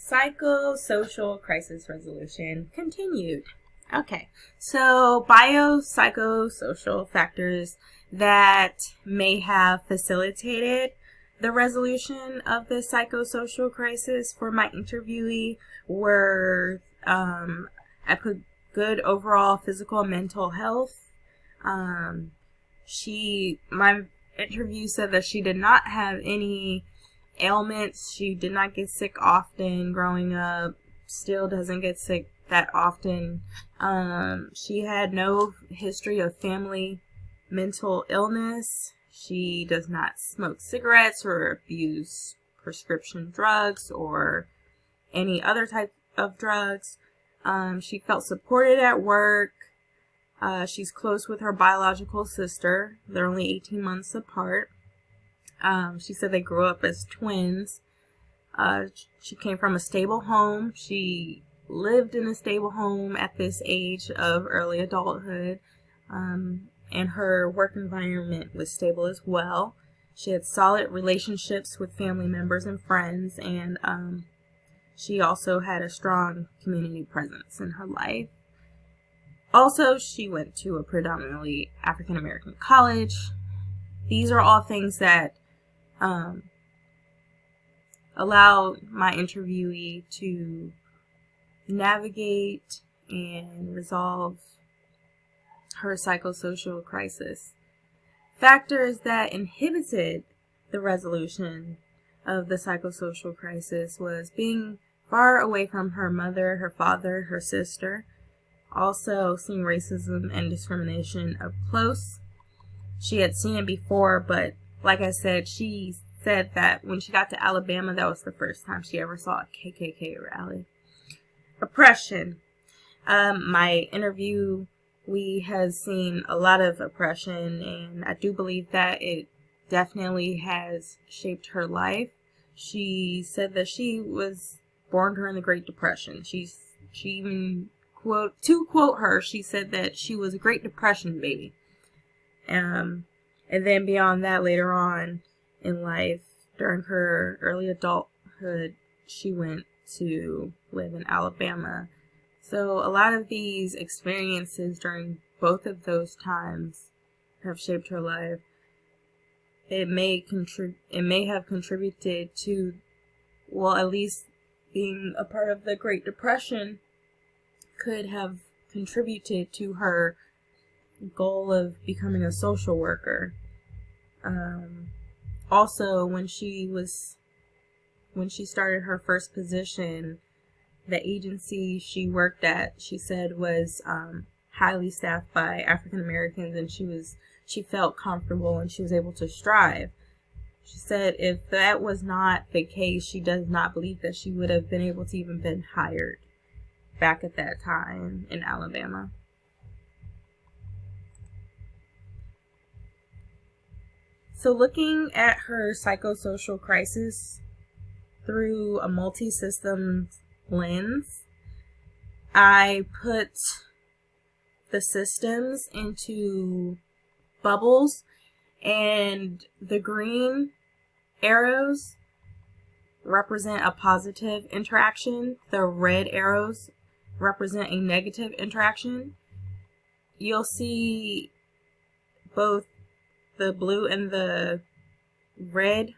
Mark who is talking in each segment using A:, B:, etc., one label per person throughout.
A: Psychosocial crisis resolution continued. Okay, so biopsychosocial factors that may have facilitated the resolution of the psychosocial crisis for my interviewee were, I put good overall physical and mental health. My interview said that she did not have any ailments. She did not get sick often growing up, still doesn't get sick that often. She had no history of family mental illness. She does not smoke cigarettes or abuse prescription drugs or any other type of drugs. She felt supported at work. She's close with her biological sister. They're only 18 months apart. She said they grew up as twins. She came from a stable home. She lived in a stable home at this age of early adulthood. And her work environment was stable as well. She had solid relationships with family members and friends, and she also had a strong community presence in her life. Also, she went to a predominantly African American college. These are all things that allow my interviewee to navigate and resolve her psychosocial crisis. Factors that inhibited the resolution of the psychosocial crisis was being far away from her mother, her father, her sister. Also, seeing racism and discrimination up close. She had seen it before, but like I said, she said that when she got to Alabama, that was the first time she ever saw a KKK rally. Oppression. My interviewee has seen a lot of oppression, and I do believe that it definitely has shaped her life. She said that she was born during the Great Depression. She even, to quote her, she said that she was a Great Depression baby. And then beyond that, later on in life, during her early adulthood, she went to live in Alabama. So a lot of these experiences during both of those times have shaped her life. It may have contributed to, well, at least being a part of the Great Depression could have contributed to her goal of becoming a social worker. Also, when she started her first position, the agency she worked at, she said, was highly staffed by African Americans, and she felt comfortable and she was able to strive. She said if that was not the case, she does not believe that she would have been able to even been hired back at that time in Alabama. So looking at her psychosocial crisis through a multi-system lens, I put the systems into bubbles, and the green arrows represent a positive interaction. The red arrows represent a negative interaction. You'll see both the blue and the red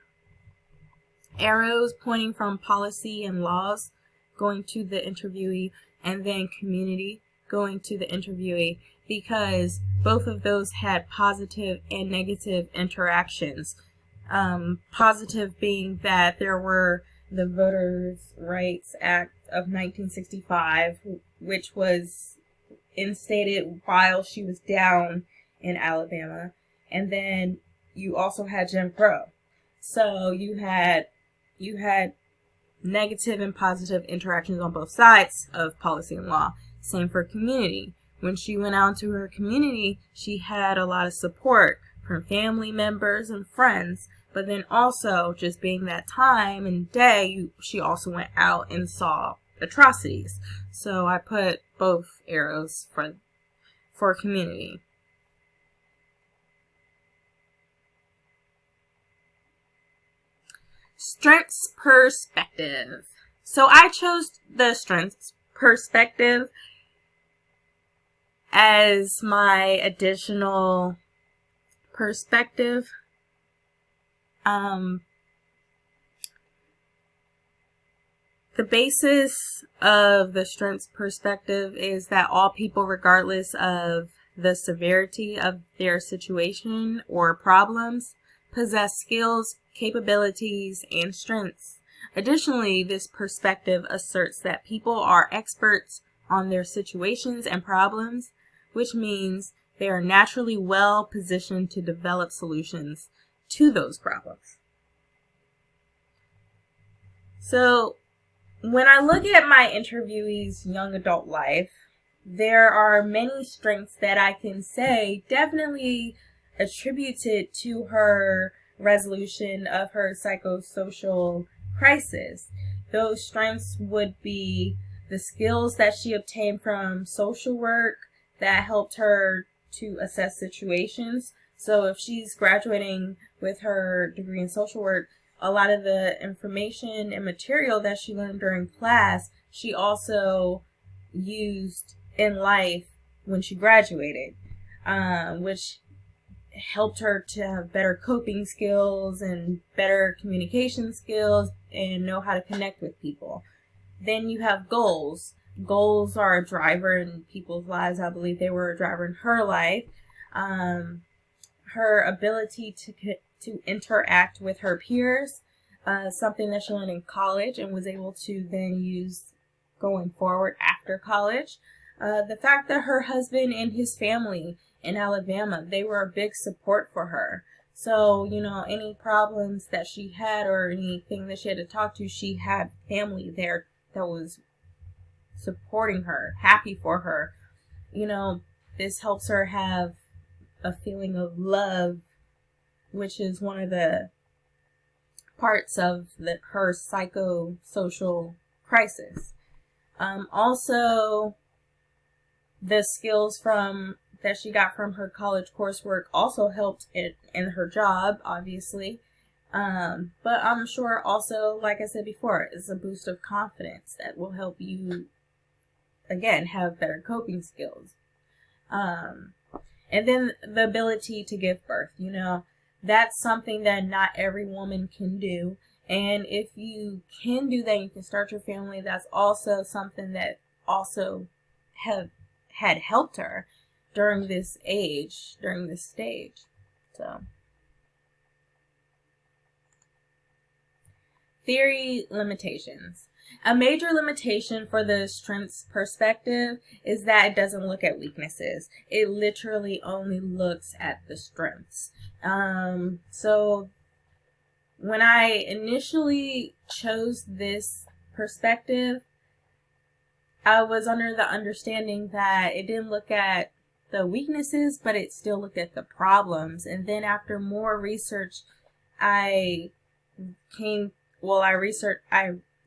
A: arrows pointing from policy and laws going to the interviewee, and then community going to the interviewee, because both of those had positive and negative interactions. Positive being that there were the Voters' Rights Act of 1965, which was instated while she was down in Alabama. And then you also had Jim Crow. So you had negative and positive interactions on both sides of policy and law. Same for community. When she went out to her community, she had a lot of support from family members and friends. But then also, just being that time and day, she also went out and saw atrocities. So I put both arrows for community. Strengths perspective. So I chose the strengths perspective as my additional perspective. The basis of the strengths perspective is that all people, regardless of the severity of their situation or problems, possess skills, capabilities, and strengths. Additionally, this perspective asserts that people are experts on their situations and problems, which means they are naturally well positioned to develop solutions to those problems. So, when I look at my interviewee's young adult life, there are many strengths that I can say definitely attributed to her resolution of her psychosocial crisis. Those strengths would be the skills that she obtained from social work that helped her to assess situations. So if she's graduating with her degree in social work, a lot of the information and material that she learned during class, she also used in life when she graduated, which helped her to have better coping skills and better communication skills and know how to connect with people. Then you have goals. Goals are a driver in people's lives. I believe they were a driver in her life. Her ability to interact with her peers, something that she learned in college and was able to then use going forward after college. The fact that her husband and his family in Alabama, they were a big support for her. So, any problems that she had or anything that she had to talk to, she had family there that was supporting her, happy for her. This helps her have a feeling of love, which is one of the parts of her psychosocial crisis. Also, the skills that she got from her college coursework also helped in her job, obviously. But I'm sure also, like I said before, it's a boost of confidence that will help you, again, have better coping skills. And then the ability to give birth, that's something that not every woman can do. And if you can do that, you can start your family. That's also something that also had helped her during this stage. So, theory limitations. A major limitation for the strengths perspective is that it doesn't look at weaknesses. It literally only looks at the strengths. So when I initially chose this perspective, I was under the understanding that it didn't look at the weaknesses, but it still looked at the problems. And then after more research, I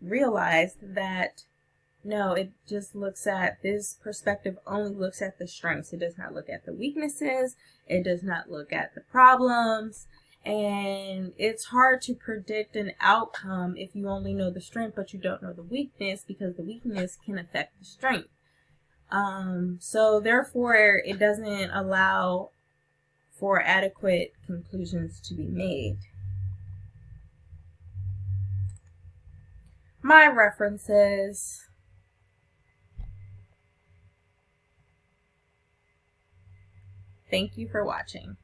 A: realized that no, it just looks at, this perspective only looks at the strengths. It does not look at the weaknesses. It does not look at the problems. And it's hard to predict an outcome if you only know the strength, but you don't know the weakness, because the weakness can affect the strength. So therefore, it doesn't allow for adequate conclusions to be made. My references. Thank you for watching.